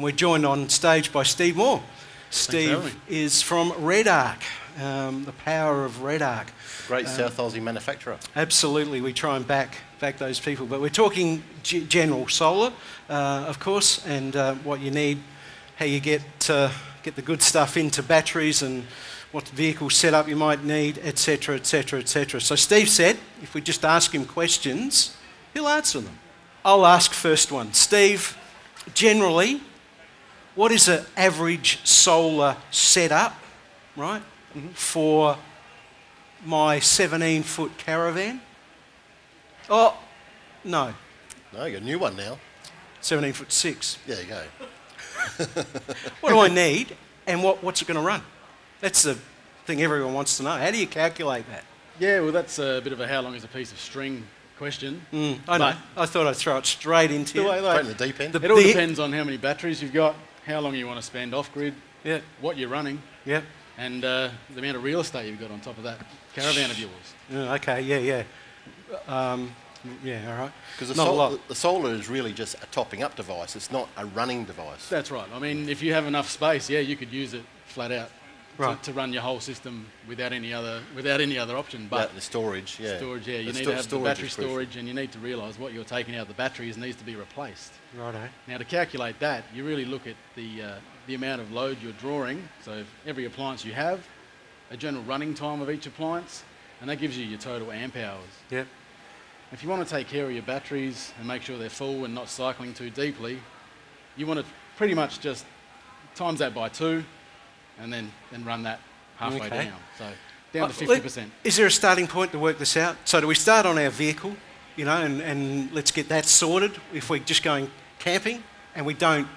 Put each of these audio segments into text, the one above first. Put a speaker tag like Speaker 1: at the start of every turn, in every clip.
Speaker 1: we're joined on stage by Steve Moore. Steve is from REDARC, the power of REDARC.
Speaker 2: Great South Aussie manufacturer.
Speaker 1: Absolutely, we try and back those people. But we're talking general solar, of course, and what you need, how you get the good stuff into batteries and what vehicle setup you might need, etc, etc, etc. So Steve said, if we just ask him questions, he'll answer them. I'll ask first one. Steve, generally, what is an average solar setup, right, for my 17-foot Caravan? Oh, no.
Speaker 2: No, you got a new one now.
Speaker 1: 17'6".
Speaker 2: There you go.
Speaker 1: What do I need, and what's it going to run? That's the thing everyone wants to know. How do you calculate that?
Speaker 3: Yeah, well, that's a bit of a how long is a piece of string question.
Speaker 1: I know. I thought I'd throw it straight into you.
Speaker 2: Straight in the deep end.
Speaker 3: It all depends on how many batteries you've got, how long you want to spend off-grid, what you're running, and the amount of real estate you've got on top of that Caravan of yours.
Speaker 1: Okay, yeah, all right.
Speaker 2: Because the solar is really just a topping up device. It's not a running device.
Speaker 3: That's right. I mean, if you have enough space, you could use it flat out to run your whole system without any other option. But
Speaker 2: the storage,
Speaker 3: storage, you need to have the battery storage, and you need to realise what you're taking out of the batteries needs to be replaced.
Speaker 1: Righto.
Speaker 3: Now, to calculate that, you really look at the amount of load you're drawing. So every appliance you have, a general running time of each appliance, and that gives you your total amp hours.
Speaker 1: Yep.
Speaker 3: If you want to take care of your batteries and make sure they're full and not cycling too deeply, you want to pretty much just times that by 2 and then run that halfway down. So down to 50%.
Speaker 1: Is there a starting point to work this out? So do we start on our vehicle, and let's get that sorted if we're just going camping and we don't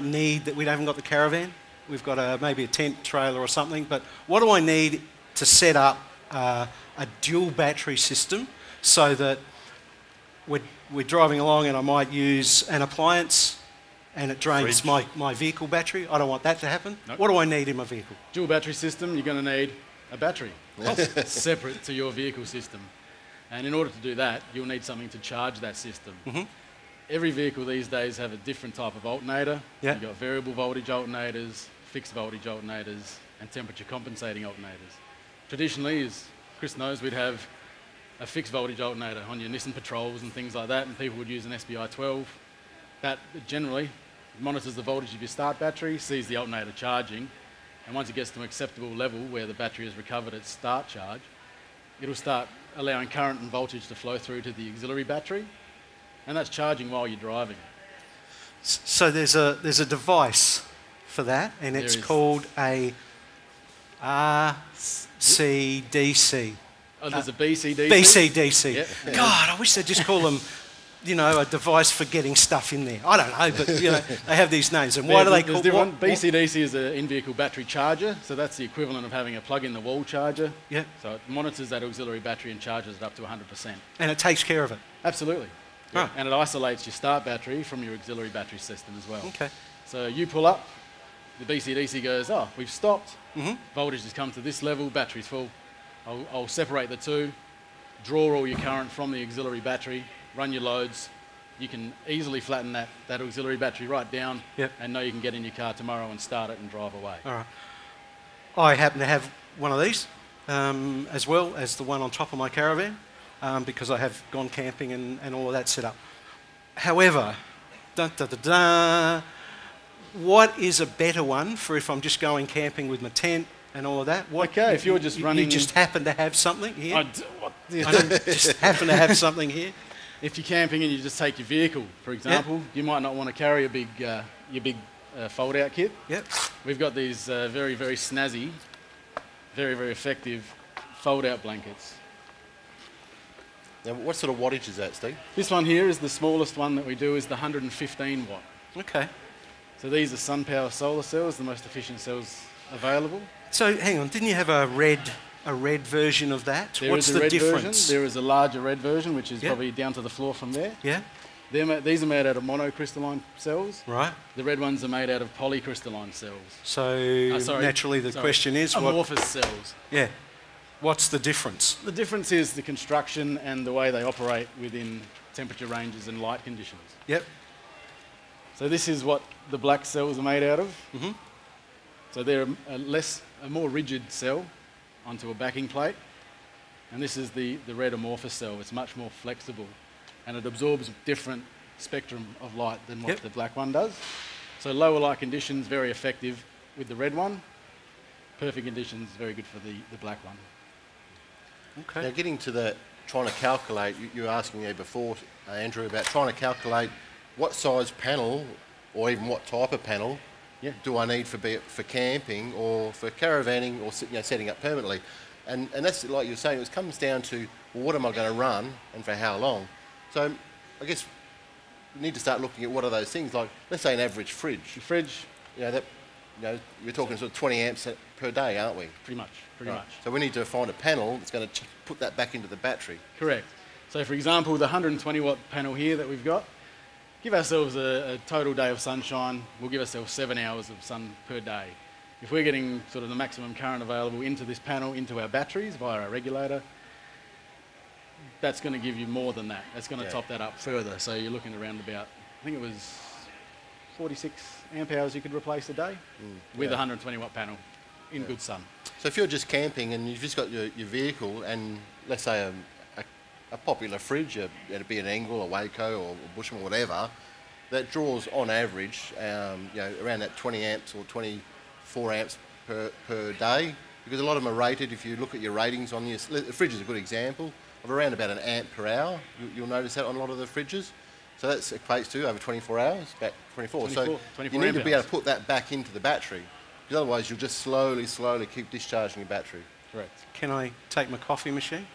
Speaker 1: need that, we haven't got the Caravan, we've got maybe a tent trailer or something, but what do I need to set up a dual battery system so that we're driving along and I might use an appliance and it drains my vehicle battery? I don't want that to happen. Nope. What do I need in my vehicle?
Speaker 3: Dual battery system, you're going to need a battery separate to your vehicle system. And in order to do that, you'll need something to charge that system. Every vehicle these days have a different type of alternator. You've got variable voltage alternators, fixed voltage alternators, and temperature compensating alternators. Traditionally, as Chris knows, we'd have a fixed voltage alternator on your Nissan Patrols and things like that, and people would use an SBI 12. That generally monitors the voltage of your start battery, sees the alternator charging, and once it gets to an acceptable level where the battery has recovered its start charge, it'll start allowing current and voltage to flow through to the auxiliary battery, and that's charging while you're driving.
Speaker 1: So there's a device for that, and it's called a RCDC.
Speaker 3: Oh, there's a BCDC?
Speaker 1: BCDC.
Speaker 3: Yep.
Speaker 1: God, I wish they'd just call them, a device for getting stuff in there. I don't know, but, they have these names. And why do they call it?
Speaker 3: BCDC is an in-vehicle battery charger, so that's the equivalent of having a plug-in-the-wall charger.
Speaker 1: Yeah.
Speaker 3: So it monitors that auxiliary battery and charges it up to 100%.
Speaker 1: And it takes care of it?
Speaker 3: Absolutely. Yeah. And it isolates your start battery from your auxiliary battery system as well.
Speaker 1: Okay.
Speaker 3: So you pull up, the BCDC goes, we've stopped, voltage has come to this level, battery's full. I'll separate the two, draw all your current from the auxiliary battery, run your loads. You can easily flatten that auxiliary battery right down and know you can get in your car tomorrow and start it and drive away.
Speaker 1: All right. I happen to have one of these as well as the one on top of my Caravan because I have gone camping and all of that set up. However, what is a better one for if I'm just going camping with my tent and all of that?
Speaker 3: If you're just running...
Speaker 1: You just happen to have something here? I just happen to have something here.
Speaker 3: If you're camping and you just take your vehicle, for example, you might not want to carry your big fold-out kit.
Speaker 1: Yep.
Speaker 3: We've got these very, very snazzy, very, very effective fold-out blankets.
Speaker 2: Now, what sort of wattage is that, Steve?
Speaker 3: This one here is the smallest one that we do, is the 115 watt.
Speaker 1: Okay.
Speaker 3: So these are SunPower solar cells, the most efficient cells available.
Speaker 1: So hang on, didn't you have a red version of that? What's the difference?
Speaker 3: There is a larger red version, which is probably down to the floor from there.
Speaker 1: Yeah.
Speaker 3: These are made out of monocrystalline cells.
Speaker 1: Right.
Speaker 3: The red ones are made out of polycrystalline cells.
Speaker 1: So naturally the question is...
Speaker 3: amorphous cells.
Speaker 1: Yeah. What's the difference?
Speaker 3: The difference is the construction and the way they operate within temperature ranges and light conditions.
Speaker 1: Yep.
Speaker 3: So this is what the black cells are made out of.
Speaker 1: Mm-hmm.
Speaker 3: So they're a more rigid cell onto a backing plate. And this is the red amorphous cell. It's much more flexible and it absorbs different spectrum of light than what the black one does. So lower light conditions, very effective with the red one. Perfect conditions, very good for the black one.
Speaker 2: Okay. Now getting to trying to calculate, you were asking me before, Andrew, about trying to calculate what size panel or even what type of panel do I need for camping or for caravanning or setting up permanently. And that's like you were saying, it comes down to, well, what am I going to run and for how long? So I guess you need to start looking at what are those things, like let's say an average fridge.
Speaker 3: The fridge,
Speaker 2: we're talking sort of 20 amps per day, aren't we?
Speaker 3: Pretty much.
Speaker 2: So we need to find a panel that's going to put that back into the battery.
Speaker 3: Correct. So for example, the 120 watt panel here that we've got, give ourselves a total day of sunshine, we'll give ourselves 7 hours of sun per day. If we're getting sort of the maximum current available into this panel, into our batteries via our regulator, that's going to give you more than that. That's going to top that up further. So you're looking around about, I think it was 46 amp hours you could replace a day with a 120 watt panel in good sun.
Speaker 2: So if you're just camping and you've just got your vehicle and let's say a popular fridge, it'd be an Engel, a Waco or a Bushman or whatever, that draws on average around that 20 amps or 24 amps per day, because a lot of them are rated. If you look at your ratings on the fridge is a good example of around about an amp per hour. You'll notice that on a lot of the fridges. So that equates to over 24 hours, about 24. So you need to be able to put that back into the battery, because otherwise you'll just slowly keep discharging your battery.
Speaker 3: Correct.
Speaker 1: Can I take my coffee machine?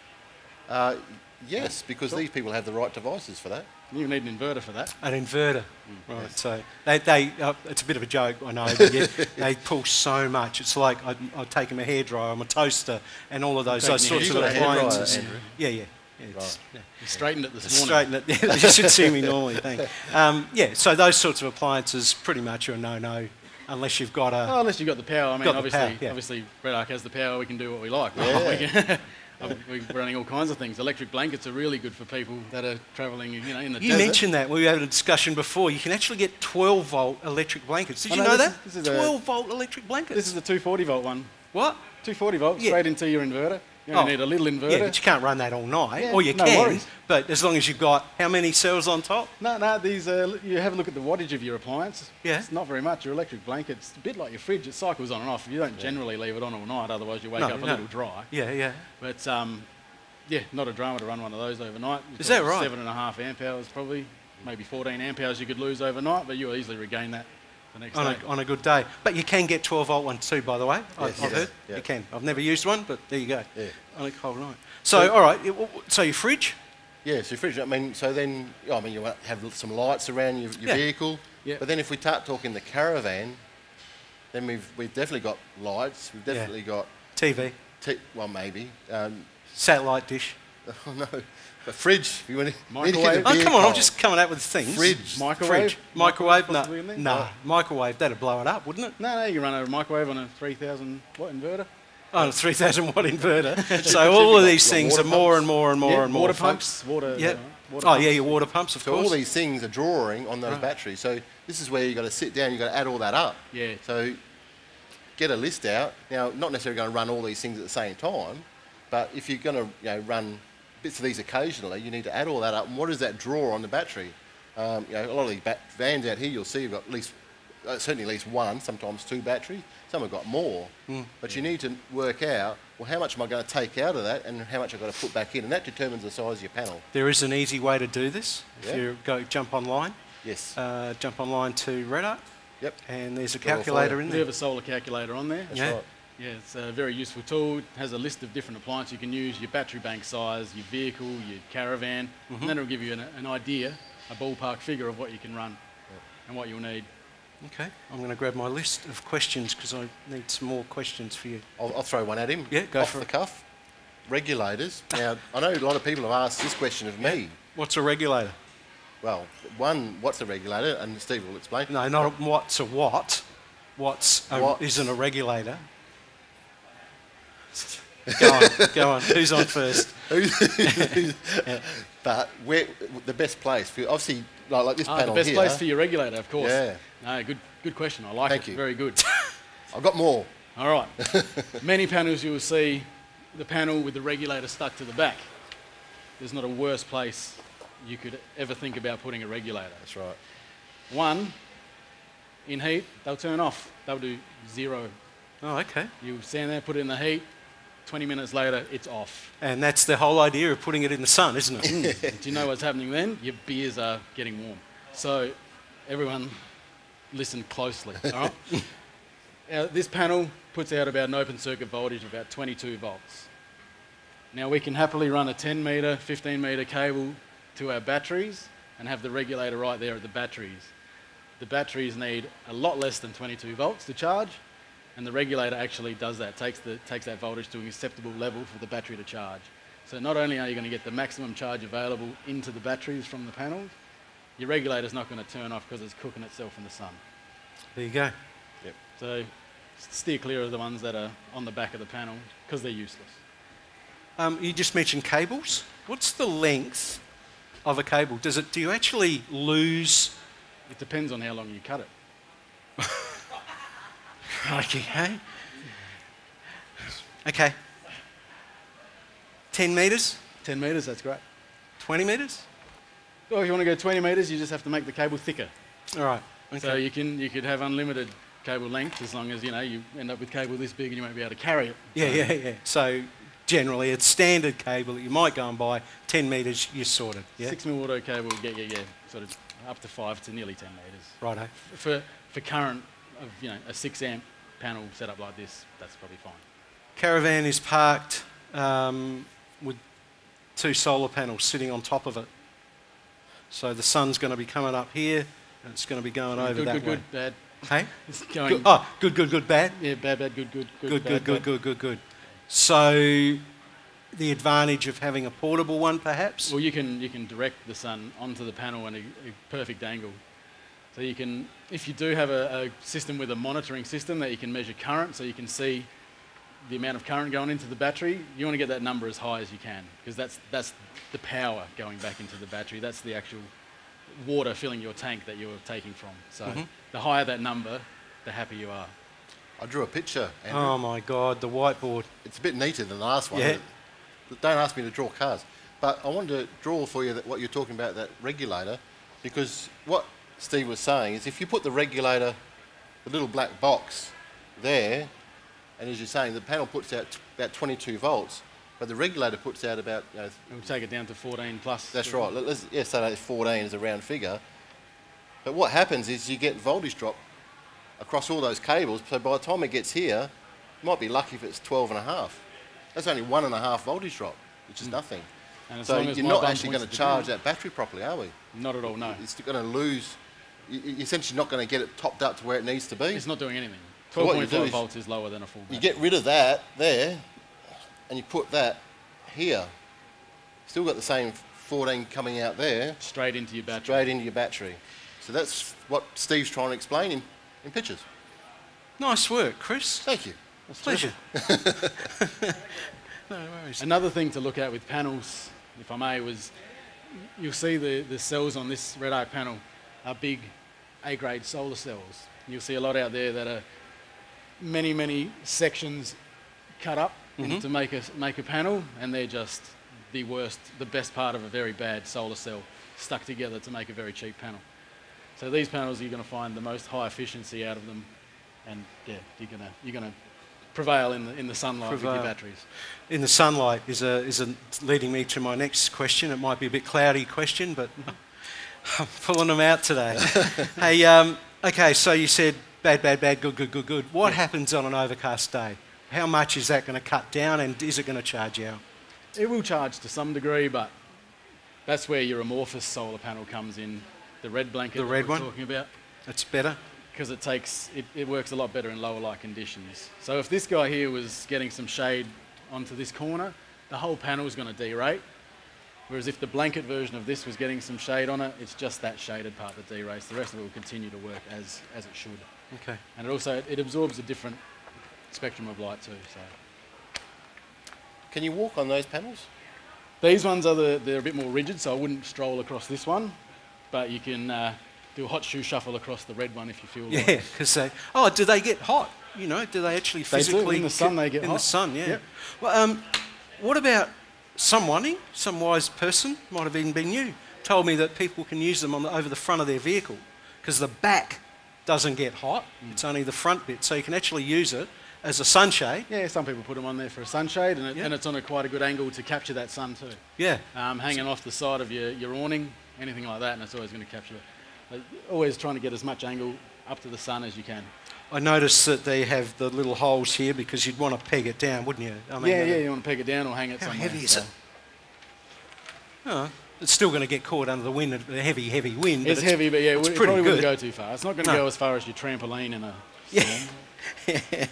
Speaker 2: Yes, because these people have the right devices for that.
Speaker 3: You need an inverter for that.
Speaker 1: An inverter, right? Yes. So it's a bit of a joke, I know, but they pull so much. It's like I'd take them a hairdryer, a toaster, and all of those sorts of appliances. Yeah.
Speaker 3: You straightened it this morning.
Speaker 1: Straightened it. You should see me normally. Thanks. So those sorts of appliances pretty much are a no-no. Unless you've got
Speaker 3: unless you've got the power. I mean, obviously, REDARC has the power. We can do what we like. Right? We're running all kinds of things. Electric blankets are really good for people that are travelling, in the desert.
Speaker 1: You mentioned that. We had a discussion before. You can actually get 12-volt electric blankets. Did you know that? 12-volt electric blankets.
Speaker 3: This is a 240-volt one.
Speaker 1: What?
Speaker 3: 240 volts straight into your inverter. You only need a little inverter.
Speaker 1: Yeah, but you can't run that all night. Or you can, but as long as you've got how many cells on top?
Speaker 3: No, these you have a look at the wattage of your appliance.
Speaker 1: Yeah.
Speaker 3: It's not very much. Your electric blanket's a bit like your fridge. It cycles on and off. You don't generally leave it on all night, otherwise you wake up a little dry.
Speaker 1: Yeah.
Speaker 3: But, not a drama to run one of those overnight.
Speaker 1: Is that right?
Speaker 3: 7.5 amp hours probably, maybe 14 amp hours you could lose overnight, but you'll easily regain that the next day.
Speaker 1: On a good day. But you can get 12-volt ones too, by the way.
Speaker 2: Yes,
Speaker 1: I've heard.
Speaker 2: Yeah.
Speaker 1: You can. I've never used one, but there you go.
Speaker 2: Yeah.
Speaker 1: On a cold night. So all right. So your fridge?
Speaker 2: Yeah, so your fridge. I mean, you have some lights around your vehicle.
Speaker 1: Yeah.
Speaker 2: But then if we start talking the Caravan, then we've definitely got lights. We've definitely got
Speaker 1: TV.
Speaker 2: Well, maybe.
Speaker 1: Satellite dish.
Speaker 2: Oh no. But fridge.
Speaker 3: Microwave.
Speaker 1: Oh, come on, I'm just coming out with things.
Speaker 2: Fridge.
Speaker 3: Microwave.
Speaker 1: Microwave? No. Microwave, that'd blow it up, wouldn't it?
Speaker 3: No, you run a microwave on a 3,000 watt inverter.
Speaker 1: Oh, a 3,000 watt inverter. So all of these things are more and more.
Speaker 3: Water pumps.
Speaker 1: Your water pumps, of course.
Speaker 2: So all these things are drawing on those batteries. So this is where you've got to sit down, you've got to add all that up.
Speaker 3: Yeah.
Speaker 2: So get a list out. Now, not necessarily going to run all these things at the same time, but if you're going to run bits of these occasionally, you need to add all that up. And what does that draw on the battery? A lot of these vans out here, you'll see you've got certainly at least one, sometimes two batteries. Some have got more. But you need to work out, well, how much am I going to take out of that and how much I've got to put back in? And that determines the size of your panel.
Speaker 1: There is an easy way to do this. If you jump online.
Speaker 2: Yes.
Speaker 1: Jump online to REDARC.
Speaker 2: Yep.
Speaker 1: And there's a calculator in there.
Speaker 3: We have a solar calculator on there.
Speaker 2: That's right.
Speaker 3: Yeah, it's a very useful tool. It has a list of different appliances you can use, your battery bank size, your vehicle, your caravan, and then it'll give you an idea, a ballpark figure of what you can run and what you'll need.
Speaker 1: Okay, I'm going to grab my list of questions because I need some more questions for you.
Speaker 2: I'll throw one at him.
Speaker 1: Yeah, go
Speaker 2: off
Speaker 1: for
Speaker 2: the
Speaker 1: it.
Speaker 2: cuff. Regulators. Now, I know a lot of people have asked this question of me.
Speaker 1: What's a regulator?
Speaker 2: Well, one, what's a regulator? And Steve will explain.
Speaker 1: No, not what's a what. Isn't a regulator. Go on. Who's on first?
Speaker 2: But where the best place for obviously like this panel
Speaker 3: the best
Speaker 2: here.
Speaker 3: place for your regulator, of course.
Speaker 2: Yeah.
Speaker 3: No, good question. I like
Speaker 2: Thank
Speaker 3: it.
Speaker 2: you.
Speaker 3: Very good.
Speaker 2: I've got more.
Speaker 3: All right. Many panels you will see the panel with the regulator stuck to the back. There's not a worse place you could ever think about putting a regulator.
Speaker 2: That's right.
Speaker 3: One, in heat, they'll turn off. They'll do 0.
Speaker 1: Oh, okay.
Speaker 3: You stand there, put it in the heat, 20 minutes later, it's off.
Speaker 1: And that's the whole idea of putting it in the sun, isn't it?
Speaker 3: Do you know what's happening then? Your beers are getting warm. So everyone listen closely, all right? This panel puts out about an open circuit voltage of about 22 volts. Now we can happily run a 10 metre, 15 metre cable to our batteries and have the regulator right there at the batteries. The batteries need a lot less than 22 volts to charge, and the regulator actually does that, takes that voltage to an acceptable level for the battery to charge. So not only are you going to get the maximum charge available into the batteries from the panels, your regulator's not going to turn off because it's cooking itself in the sun.
Speaker 1: There you go.
Speaker 2: Yep.
Speaker 3: So steer clear of the ones that are on the back of the panel because they're useless.
Speaker 1: You just mentioned cables. What's the length of a cable? Do you actually lose?
Speaker 3: It depends on how long you cut it.
Speaker 1: Okay. Okay. 10 metres?
Speaker 3: 10 metres, that's great.
Speaker 1: 20 metres?
Speaker 3: Well, if you want to go 20 metres, you just have to make the cable thicker.
Speaker 1: All right. Okay.
Speaker 3: So you could have unlimited cable length as long as you end up with cable this big and you won't be able to carry it.
Speaker 1: Yeah. So generally, it's standard cable that you might go and buy. 10 metres, you're sorted. Yeah.
Speaker 3: 6mm auto cable will get you sort of up to 5 to nearly 10 metres.
Speaker 1: Righto.
Speaker 3: For current of a 6 amp panel set up like this, that's probably fine.
Speaker 1: Caravan is parked with 2 solar panels sitting on top of it. So the sun's going to be coming up here, and it's going to be going over that way.
Speaker 3: Good, bad.
Speaker 1: Hey?
Speaker 3: It's going.
Speaker 1: Good, bad.
Speaker 3: Yeah, bad, good.
Speaker 1: Good. So the advantage of having a portable one, perhaps?
Speaker 3: Well, you can direct the sun onto the panel at a perfect angle. So you can, if you do have a system with a monitoring system that you can measure current, so you can see the amount of current going into the battery, you want to get that number as high as you can, because that's the power going back into the battery. That's the actual water filling your tank that you're taking from. So the higher that number, the happier you are.
Speaker 2: I drew a picture, Andrew.
Speaker 1: Oh my God, the whiteboard.
Speaker 2: It's a bit neater than the last one.
Speaker 1: Yeah.
Speaker 2: Don't ask me to draw cars. But I wanted to draw for you what you're talking about, that regulator, because what Steve was saying is if you put the regulator, the little black box there, and as you're saying, the panel puts out about 22 volts, but the regulator puts out about...
Speaker 3: We'll take it down to 14 plus.
Speaker 2: That's right. Say that 14 is a round figure. But what happens is you get voltage drop across all those cables, so by the time it gets here, you might be lucky if it's 12.5. That's only 1.5 voltage drop, which is nothing.
Speaker 3: And
Speaker 2: So you're not actually going to charge that battery properly, are we?
Speaker 3: Not at all, no.
Speaker 2: It's going to lose... You're essentially not going to get it topped up to where it needs to be.
Speaker 3: It's not doing anything.
Speaker 2: So what you
Speaker 3: 12.5
Speaker 2: do is
Speaker 3: volts is lower than a full battery.
Speaker 2: You get rid of that there, and you put that here. Still got the same 14 coming out there.
Speaker 3: Straight into your battery.
Speaker 2: Straight into your battery. So that's what Steve's trying to explain in pictures.
Speaker 1: Nice work, Chris.
Speaker 2: Thank you.
Speaker 1: Pleasure. No worries.
Speaker 3: Another thing to look at with panels, if I may, was you'll see the cells on this REDARC panel are big A-grade solar cells. You'll see a lot out there that are many sections cut up to make a panel, and they're just the worst, the best part of a very bad solar cell stuck together to make a very cheap panel. So these panels, you're going to find the most high efficiency out of them, and yeah, you're gonna prevail in the sunlight with your batteries.
Speaker 1: In the sunlight is leading me to my next question. It might be a bit cloudy question, but I'm pulling them out today. Hey, okay, so you said bad, good. What happens on an overcast day? How much is that going to cut down, and is it going to charge out?
Speaker 3: It will charge to some degree, but that's where your amorphous solar panel comes in. The red blanket
Speaker 1: the red
Speaker 3: that we're
Speaker 1: one?
Speaker 3: talking about.
Speaker 1: That's better?
Speaker 3: Because it works a lot better in lower light conditions. So if this guy here was getting some shade onto this corner, the whole panel is going to derate. Whereas if the blanket version of this was getting some shade on it, it's just that shaded part that derates. The rest of it will continue to work as it should.
Speaker 1: Okay.
Speaker 3: And it absorbs a different spectrum of light too. So
Speaker 2: Can you walk on those panels?
Speaker 3: These ones they're a bit more rigid, so I wouldn't stroll across this one, but you can do a hot shoe shuffle across the red one if you feel like.
Speaker 1: Yeah, because do they get hot? You know, do they actually physically?
Speaker 3: They do. In the sun they get hot.
Speaker 1: In the sun, yeah.
Speaker 3: Yep.
Speaker 1: Well, what about some wise person, might have even been you, told me that people can use them over the front of their vehicle because the back doesn't get hot. It's only the front bit, so you can actually use it as a sunshade.
Speaker 3: Yeah, some people put them on there for a sunshade, and it's on quite a good angle to capture that sun too.
Speaker 1: Yeah.
Speaker 3: Hanging off the side of your awning, anything like that, and it's always going to capture it. Always trying to get as much angle up to the sun as you can.
Speaker 1: I noticed that they have the little holes here because you'd want to peg it down, wouldn't you? I mean,
Speaker 3: yeah, you want to peg it down or hang it somewhere.
Speaker 1: How heavy is it? Oh, it's still going to get caught under the wind, the heavy wind.
Speaker 3: It's heavy, but yeah, it probably wouldn't go too far. It's not going to go as far as your trampoline in a storm.
Speaker 1: Yeah.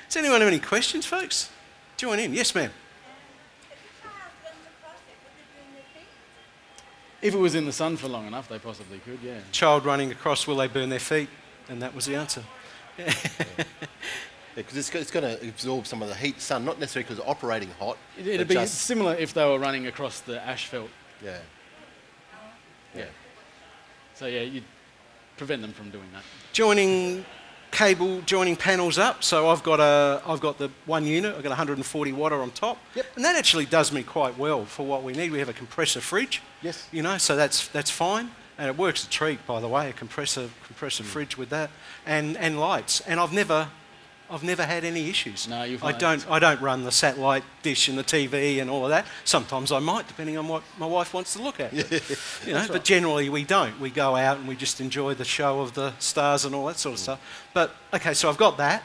Speaker 1: Does anyone have any questions, folks? Join in. Yes, ma'am.
Speaker 3: If it was in the sun for long enough, they possibly could, yeah.
Speaker 1: Child running across, will they burn their feet? And that was the answer.
Speaker 2: Yeah, because it's going to absorb some of the heat, sun, not necessarily because it's operating hot.
Speaker 3: It'd be similar if they were running across the asphalt.
Speaker 2: Yeah.
Speaker 3: Yeah. So yeah, you'd prevent them from doing that.
Speaker 1: Joining panels up. So I've got the one unit. I've got 140 watt on top.
Speaker 3: Yep.
Speaker 1: And that actually does me quite well for what we need. We have a compressor fridge.
Speaker 3: Yes.
Speaker 1: You know, so that's fine. And it works a treat, by the way, a compressor fridge with that, and lights. And I've never had any issues.
Speaker 3: No, you've
Speaker 1: I don't run the satellite dish and the TV and all of that. Sometimes I might, depending on what my wife wants to look at. You know, but generally we don't. We go out and we just enjoy the show of the stars and all that sort of stuff. But okay, so I've got that.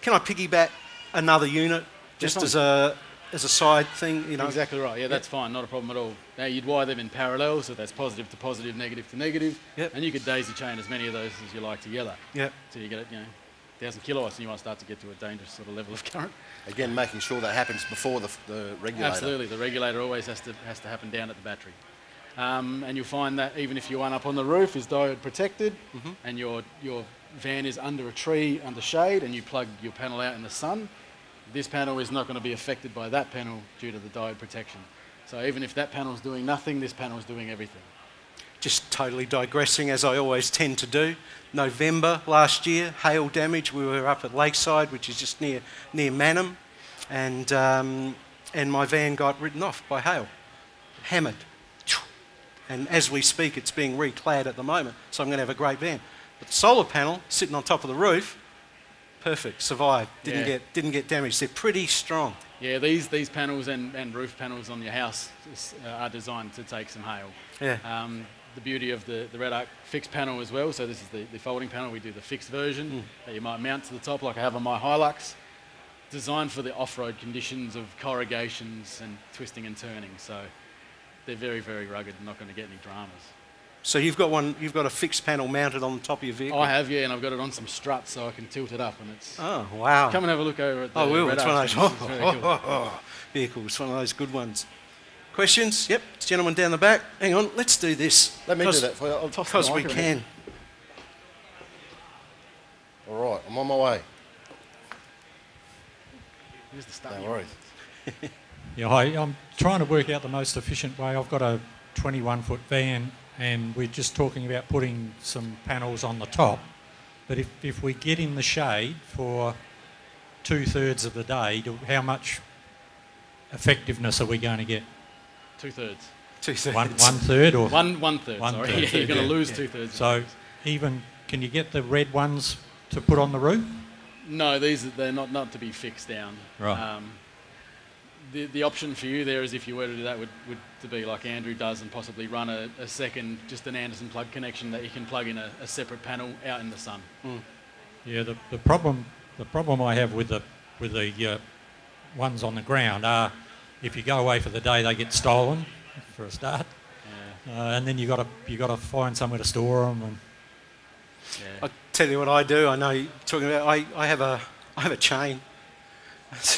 Speaker 1: Can I piggyback another unit just as a side thing? You know,
Speaker 3: exactly right. Yeah, that's fine. Not a problem at all. Now you'd wire them in parallel, so that's positive to positive, negative to negative.
Speaker 1: Yep.
Speaker 3: And you could daisy chain as many of those as you like together.
Speaker 1: Yep.
Speaker 3: So you get it, 1,000 kilowatts, and you might start to get to a dangerous sort of level of current.
Speaker 2: Again, making sure that happens before the regulator.
Speaker 3: Absolutely, the regulator always has to happen down at the battery. And you'll find that even if your one up on the roof is diode protected, and your van is under a tree, under shade, and you plug your panel out in the sun, this panel is not going to be affected by that panel due to the diode protection. So even if that panel is doing nothing, this panel is doing everything.
Speaker 1: Just totally digressing, as I always tend to do. November last year, hail damage. We were up at Lakeside, which is just near Mannum, and my van got written off by hail, hammered. And as we speak, it's being reclad at the moment, so I'm going to have a great van. But the solar panel sitting on top of the roof, perfect, survived, didn't get damaged. They're pretty strong.
Speaker 3: Yeah, these panels and roof panels on your house are designed to take some hail.
Speaker 1: Yeah.
Speaker 3: The beauty of the REDARC fixed panel as well, so this is the folding panel. We do the fixed version that you might mount to the top like I have on my Hilux, designed for the off-road conditions of corrugations and twisting and turning. So they're very, very rugged and not going to get any dramas.
Speaker 1: So you've got a fixed panel mounted on the top of your vehicle?
Speaker 3: I have, yeah, and I've got it on some struts so I can tilt it up, and it's...
Speaker 1: Oh, wow.
Speaker 3: Come and have a look over at the
Speaker 1: will. It's one of
Speaker 3: those
Speaker 1: vehicles, one of those good ones. Questions? Yep, gentleman down the back. Hang on, let's do this.
Speaker 2: Let me do that for you.
Speaker 1: Because we can.
Speaker 2: All right, I'm on my way.
Speaker 3: Here's the start.
Speaker 2: No worries.
Speaker 4: Yeah, hi, I'm trying to work out the most efficient way. I've got a 21-foot van, and we're just talking about putting some panels on the top. But if we get in the shade for 2/3 of the day, how much effectiveness are we going to get?
Speaker 3: 2/3.
Speaker 1: 2/3.
Speaker 4: 1/3 or
Speaker 3: 1/3. Sorry, yeah, you're going to lose 2/3.
Speaker 4: So even can you get the red ones to put on the roof?
Speaker 3: No, they're not to be fixed down.
Speaker 4: Right.
Speaker 3: The option for you there is, if you were to do that, would to be like Andrew does and possibly run a second, just an Anderson plug connection that you can plug in a separate panel out in the sun.
Speaker 4: Yeah, the problem I have with the ones on the ground are, if you go away for the day, they get stolen for a start, and then you got to find somewhere to store them. And
Speaker 1: I'll tell you what I do. I know you're talking about. I have a chain.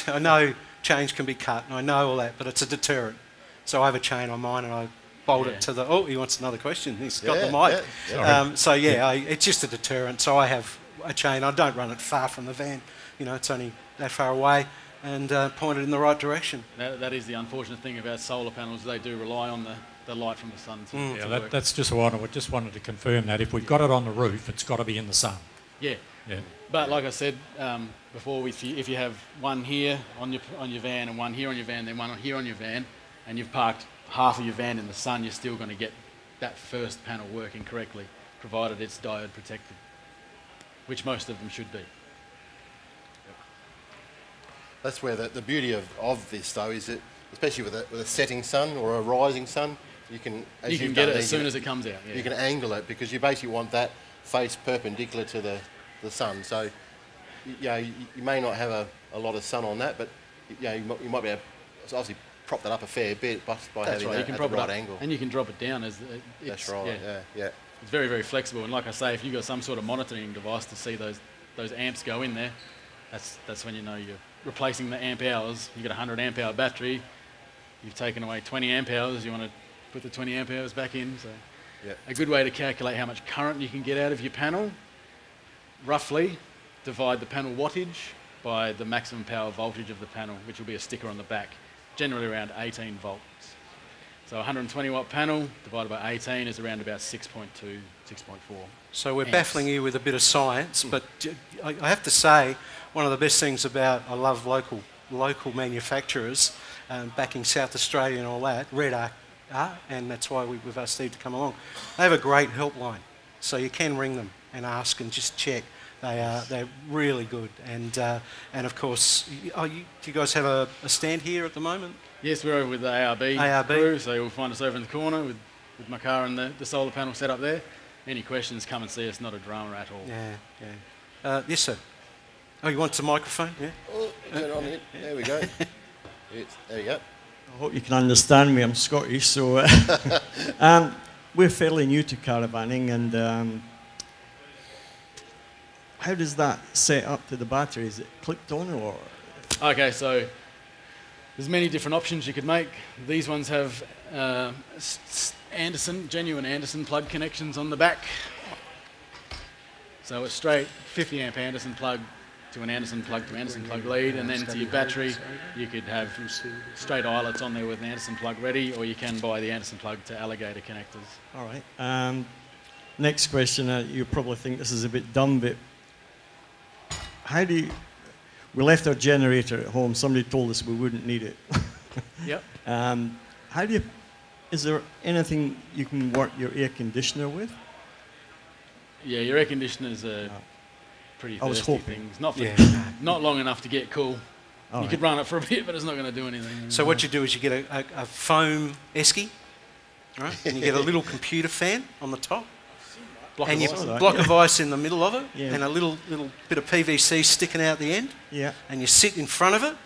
Speaker 1: I know chains can be cut, and I know all that, but it's a deterrent. So I have a chain on mine, and I bolt it to the... Oh, he wants another question. He's got the mic. It's just a deterrent. So I have a chain. I don't run it far from the van. You know, it's only that far away. and point it in the right direction.
Speaker 3: That is the unfortunate thing about solar panels. They do rely on the light from the sun to
Speaker 4: Yeah,
Speaker 3: work.
Speaker 4: that's just what I just wanted to confirm that if we've got it on the roof, it's got to be in the sun.
Speaker 3: Yeah.
Speaker 4: Yeah.
Speaker 3: But like I said before, if you have one here on your van and one here on your van, then one here on your van, and you've parked half of your van in the sun, you're still going to get that first panel working correctly, provided it's diode protected, which most of them should be.
Speaker 2: That's where the beauty of this, though, is that, especially with a setting sun or a rising sun, you can
Speaker 3: get it as soon as it comes out. Yeah.
Speaker 2: You can angle it because you basically want that face perpendicular to the sun. So, you may not have a lot of sun on that, but you might be able to obviously prop that up a fair bit by having that at the right angle.
Speaker 3: And you can drop it down as
Speaker 2: that's right. Yeah.
Speaker 3: It's very, very flexible. And like I say, if you've got some sort of monitoring device to see those amps go in there, that's when you know you're replacing the amp hours. You've got a 100 amp hour battery, you've taken away 20 amp hours, you want to put the 20 amp hours back in. So a good way to calculate how much current you can get out of your panel, roughly divide the panel wattage by the maximum power voltage of the panel, which will be a sticker on the back, generally around 18 volts. So a 120 watt panel divided by 18 is around about 6.2, 6.4.
Speaker 1: So we're
Speaker 3: amps.
Speaker 1: baffling you with a bit of science, but I have to say, one of the best things about, I love local manufacturers, back in South Australia and all that, REDARC, and that's why we've asked Steve to come along. They have a great helpline, so you can ring them and ask and just check. They're really good, and of course, do you guys have a stand here at the moment?
Speaker 3: Yes, we're over with the ARB crew, so you'll find us over in the corner with my car and the solar panel set up there. Any questions, come and see us, not a drama at all.
Speaker 1: Yeah. Yes, sir. Oh, you want the microphone? Yeah.
Speaker 2: Oh, turn on it. There we go. There you go.
Speaker 5: I hope you can understand me. I'm Scottish, so we're fairly new to caravanning, and how does that set up to the battery? Is it clicked on or?
Speaker 3: Okay, so there's many different options you could make. These ones have genuine Anderson plug connections on the back. So a straight 50 amp Anderson plug to an Anderson plug to Anderson plug lead, and then to your battery you could have straight eyelets on there with an Anderson plug ready, or you can buy the Anderson plug to alligator connectors.
Speaker 5: All right. Next question, you probably think this is a bit dumb, but we left our generator at home, somebody told us we wouldn't need it.
Speaker 3: Yep.
Speaker 5: Is there anything you can work your air conditioner with?
Speaker 3: Yeah, your air conditioners are pretty thirsty things. Not long enough to get cool. You could run it for a bit, but it's not going to do anything.
Speaker 1: So what you do is you get a foam esky, right? And you get a little computer fan on the top, and you block of ice in the middle of it, and a little bit of PVC sticking out the end.
Speaker 5: Yeah.
Speaker 1: And you sit in front of it.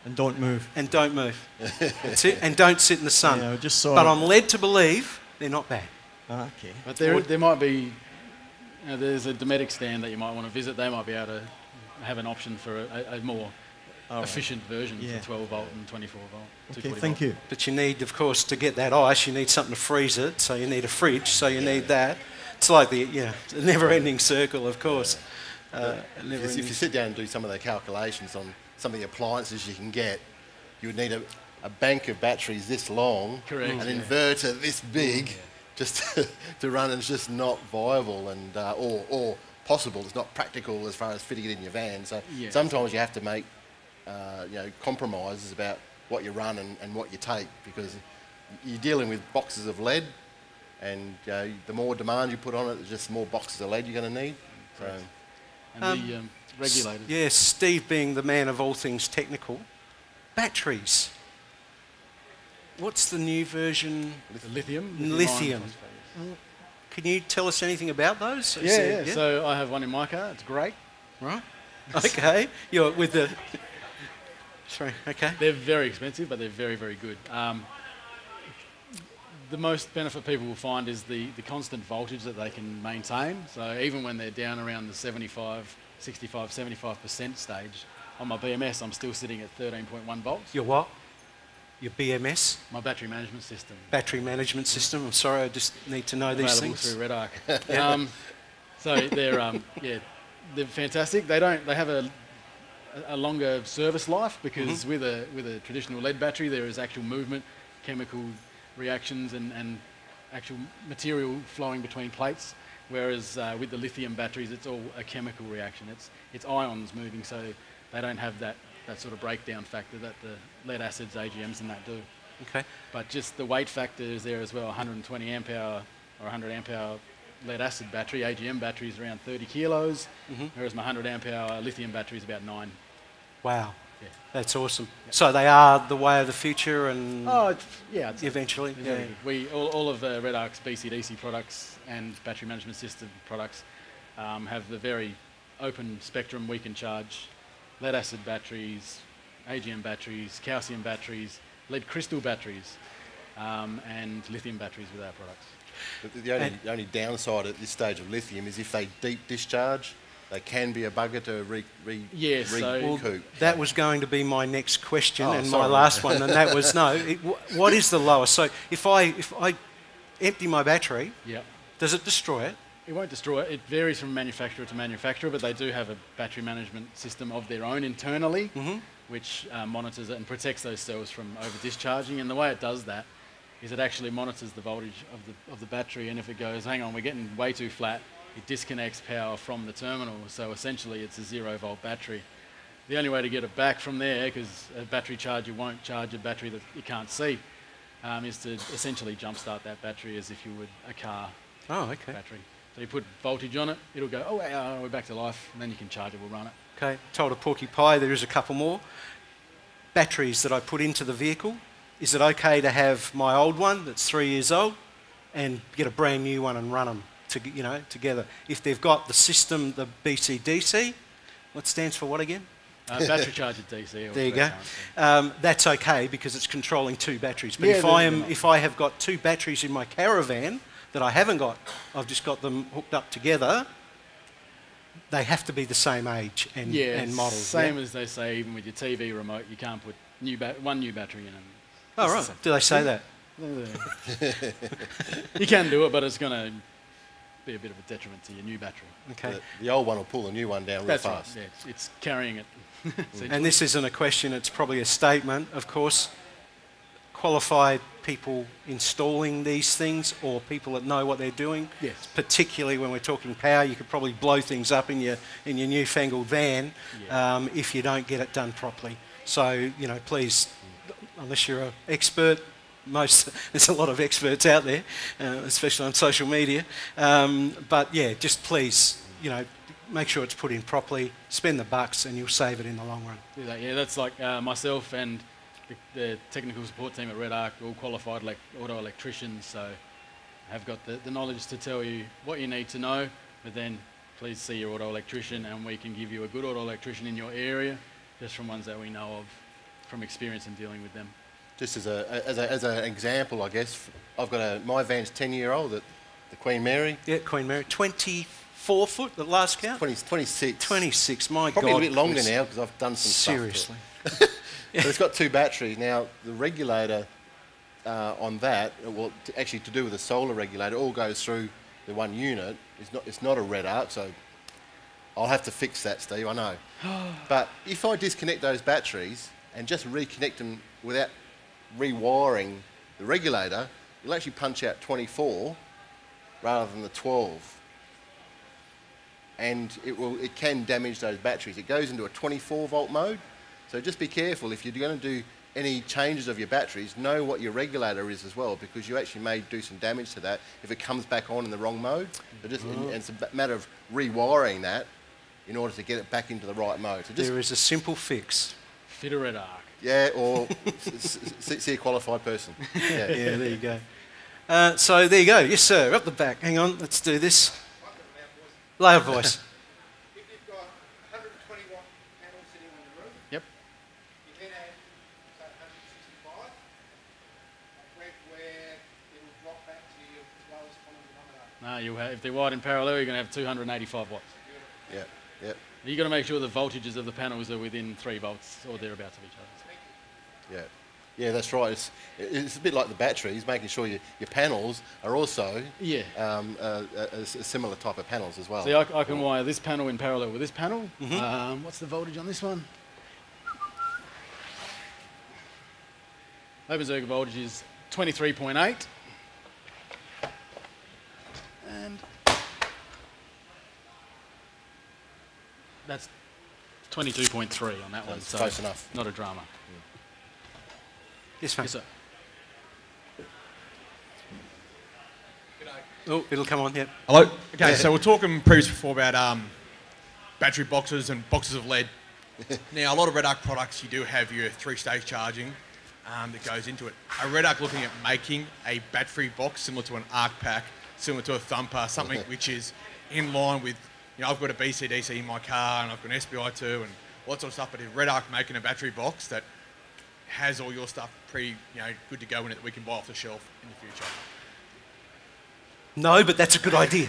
Speaker 5: And don't move.
Speaker 1: And don't move. That's it. And don't sit in the sun.
Speaker 5: Yeah,
Speaker 1: but I'm led to believe they're not bad.
Speaker 5: Okay.
Speaker 3: But there might be, there's a Dometic stand that you might want to visit. They might be able to have an option for a more efficient version for 12 volt and 24 volt.
Speaker 5: Okay, thank you.
Speaker 1: But you need, of course, to get that ice, you need something to freeze it. So you need a fridge. So you need that. It's like the never-ending circle, of course.
Speaker 2: If you sit down and do some of the calculations on some of the appliances you can get, you would need a bank of batteries this long, an inverter this big, just to run, and it's just not viable and or possible. It's not practical as far as fitting it in your van. So sometimes you have to make compromises about what you run and what you take, because you're dealing with boxes of lead, and the more demand you put on it, there's just more boxes of lead you're going to need. So.
Speaker 3: And the regulators.
Speaker 1: Yes, Steve being the man of all things technical. Batteries. What's the new version?
Speaker 3: Lithium.
Speaker 1: Lithium. Can you tell us anything about those?
Speaker 3: Yeah. So I have one in my car. It's great.
Speaker 1: Right. Okay. You're with the... Sorry, okay.
Speaker 3: They're very expensive, but they're very, very good. The most benefit people will find is the constant voltage that they can maintain. So even when they're down around the 75% stage, on my BMS I'm still sitting at 13.1 volts.
Speaker 1: Your what? Your BMS?
Speaker 3: My battery management system.
Speaker 1: Battery management system. I'm sorry, I just need to know these things.
Speaker 3: Available through REDARC. So they're fantastic. They have a a longer service life, because with a traditional lead battery there is actual movement, chemical reactions and actual material flowing between plates, whereas with the lithium batteries it's all a chemical reaction. It's ions moving, so they don't have that sort of breakdown factor that the lead acids, AGMs and that do.
Speaker 1: Okay.
Speaker 3: But just the weight factor is there as well. 120 amp hour or 100 amp hour lead acid battery, AGM battery is around 30 kilos, whereas my 100 amp hour lithium battery is about 9.
Speaker 1: Wow.
Speaker 3: Yeah.
Speaker 1: That's awesome. So they are the way of the future, and
Speaker 3: Yeah,
Speaker 1: eventually.
Speaker 3: It's very good. We all of REDARC's BCDC products and battery management system products have the very open spectrum. We can charge lead acid batteries, AGM batteries, calcium batteries, lead crystal batteries, and lithium batteries with our products.
Speaker 2: But the only downside at this stage of lithium is if they deep discharge, they can be a bugger to recoup.
Speaker 1: That was going to be my next question, and my last one, and that was what is the lowest? So if I empty my battery, does it destroy it?
Speaker 3: It won't destroy it. It varies from manufacturer to manufacturer, but they do have a battery management system of their own internally, which monitors it and protects those cells from over discharging. And the way it does that is it actually monitors the voltage of the battery, and if it goes, hang on, we're getting way too flat, it disconnects power from the terminal. So essentially it's a 0-volt battery. The only way to get it back from there, because a battery charger won't charge a battery that you can't see, is to essentially jumpstart that battery as if you would a car battery. So you put voltage on it, it'll go, oh, we're back to life, and then you can charge it, we'll run it.
Speaker 1: Okay, told a porky pie there is a couple more. Batteries that I put into the vehicle, is it okay to have my old one that's 3 years old and get a brand new one and run them together? If they've got the system, the BCDC, what stands for what again?
Speaker 3: Battery charger DC.
Speaker 1: There you go. That's okay because it's controlling 2 batteries. But if I have got 2 batteries in my Caravan that I haven't got, I've just got them hooked up together, they have to be the same age and model.
Speaker 3: Same as they say, even with your TV remote, you can't put one new battery in them.
Speaker 1: Oh, right. Do they say that?
Speaker 3: You can do it, but it's going to be a bit of a detriment to your new battery.
Speaker 1: Okay.
Speaker 2: The old one will pull the new one down real fast.
Speaker 3: Right. Yeah, it's carrying it.
Speaker 1: And this isn't a question, it's probably a statement, of course. Qualified people installing these things, or people that know what they're doing.
Speaker 3: Yes.
Speaker 1: Particularly when we're talking power, you could probably blow things up in your newfangled van if you don't get it done properly. So please, unless you're an expert, there's a lot of experts out there, especially on social media. But yeah, just please, make sure it's put in properly. Spend the bucks, and you'll save it in the long run.
Speaker 3: Do that. Yeah, that's like myself and the technical support team at REDARC, all qualified auto electricians, so have got the knowledge to tell you what you need to know, but then please see your auto electrician, and we can give you a good auto electrician in your area, just from ones that we know of, from experience in dealing with them.
Speaker 2: Just as an example, I guess, I've got my van's 10-year-old, the Queen Mary.
Speaker 1: Yeah, Queen Mary, 24 foot at last count?
Speaker 2: 26.
Speaker 1: 26, my God.
Speaker 2: Probably a bit longer now because I've done some
Speaker 1: Seriously.
Speaker 2: stuff to it. But it's got 2 batteries. Now, the regulator on that, actually to do with the solar regulator, all goes through the one unit. It's not a REDARC, so I'll have to fix that, Steve, I know. But if I disconnect those batteries and just reconnect them without rewiring the regulator, it'll actually punch out 24 rather than the 12. And it can damage those batteries. It goes into a 24-volt mode. So just be careful if you're going to do any changes of your batteries, know what your regulator is as well, because you actually may do some damage to that if it comes back on in the wrong mode. And it's a matter of rewiring that in order to get it back into the right mode. So
Speaker 1: there is a simple fix.
Speaker 3: Fit a REDARC.
Speaker 2: Yeah, or see a qualified person. Yeah,
Speaker 1: there you go. So there you go. Yes, sir. Up the back. Hang on. Let's do this. Loud voice.
Speaker 6: If you've got 120-watt panel sitting on the roof,
Speaker 3: yep.
Speaker 6: You then add, say, 165, where it will drop back to your lowest common denominator.
Speaker 3: No, if they're wired in parallel, you're going to have 285 watts.
Speaker 2: Yeah, yeah.
Speaker 3: You've got to make sure the voltages of the panels are within 3 volts or thereabouts of each other.
Speaker 2: Yeah. Yeah, that's right. It's a bit like the batteries, making sure your panels are also a similar type of panels as well.
Speaker 3: See, I can wire this panel in parallel with this panel. What's the voltage on this one? Open circuit voltage is 23.8. And that's 22.3 on that one.
Speaker 2: it's
Speaker 3: So
Speaker 2: close enough.
Speaker 3: not a drama.
Speaker 1: Yes, mate.
Speaker 3: Yes, sir.
Speaker 1: Oh, it'll come on, yeah.
Speaker 7: Hello. Okay, so we're talking previously before about battery boxes and boxes of lead. Now, a lot of REDARC products, you do have your 3-stage charging that goes into it. Are REDARC looking at making a battery box similar to an arc pack, similar to a thumper, something which is in line with, you know, I've got a BCDC in my car and I've got an SBI2 and all that sort of stuff, but is REDARC making a battery box that has all your stuff good to go in it that we can buy off the shelf in the future?
Speaker 1: No, but that's a good idea.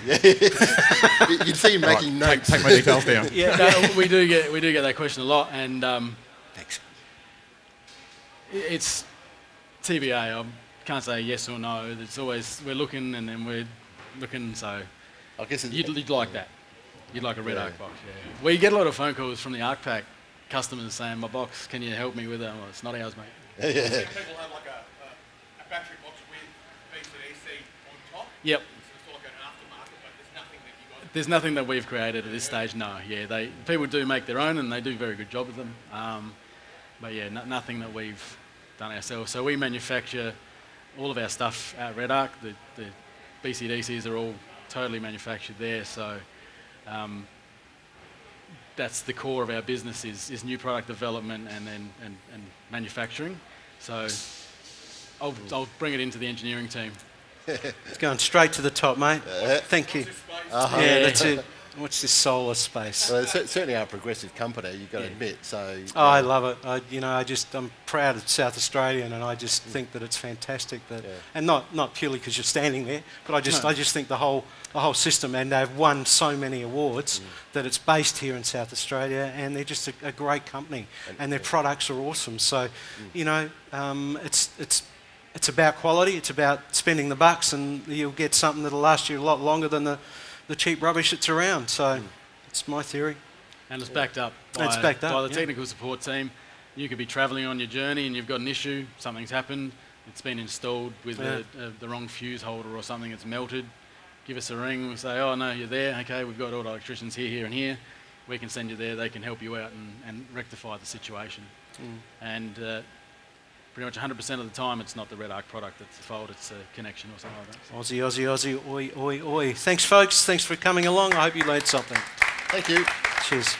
Speaker 2: You'd see him making notes.
Speaker 7: Take my details down.
Speaker 3: Yeah, no, we do get that question a lot, and
Speaker 1: Thanks.
Speaker 3: it's TBA. I can't say yes or no. It's always we're looking, and then we're looking. So
Speaker 2: I guess
Speaker 3: you'd like that. You'd like a REDARC box. Yeah. We get a lot of phone calls from the ArcPack customers saying, "My box, can you help me with that?" Well, it's not ours, mate.
Speaker 7: People have like a battery box with BCDC on top.
Speaker 3: Yep.
Speaker 7: So it's like an aftermarket, but there's nothing that you guys.
Speaker 3: There's nothing that we've created at this stage. No. Yeah, people do make their own, and they do a very good job with them. But yeah, nothing that we've done ourselves. So we manufacture all of our stuff at REDARC. The BCDCs are all totally manufactured there. So that's the core of our business is new product development and manufacturing. So I'll bring it into the engineering team.
Speaker 1: It's going straight to the top, mate. Thank you. Yeah, that's it. What's this solar space?
Speaker 2: Well, it's certainly our progressive company, you've got to admit. So,
Speaker 1: Oh, I love it. I'm proud of South Australian, and I just think that it's fantastic. That, and not purely because you're standing there, but I just think the whole system, and they've won so many awards that it's based here in South Australia, and they're just a great company, and their products are awesome. So, it's about quality. It's about spending the bucks, and you'll get something that'll last you a lot longer than the cheap rubbish that's around. So it's my theory.
Speaker 3: And it's backed up by the technical support team. You could be travelling on your journey and you've got an issue, something's happened, it's been installed with the wrong fuse holder or something, it's melted. Give us a ring, we'll say, oh no, you're there, okay, we've got all the electricians here, here and here. We can send you there, they can help you out and rectify the situation. And pretty much 100% of the time, it's not the REDARC product that's the fault, it's a connection or something like that.
Speaker 1: Aussie, Aussie, Aussie, oi, oi, oi. Thanks, folks. Thanks for coming along. I hope you learned something.
Speaker 2: Thank you.
Speaker 1: Cheers.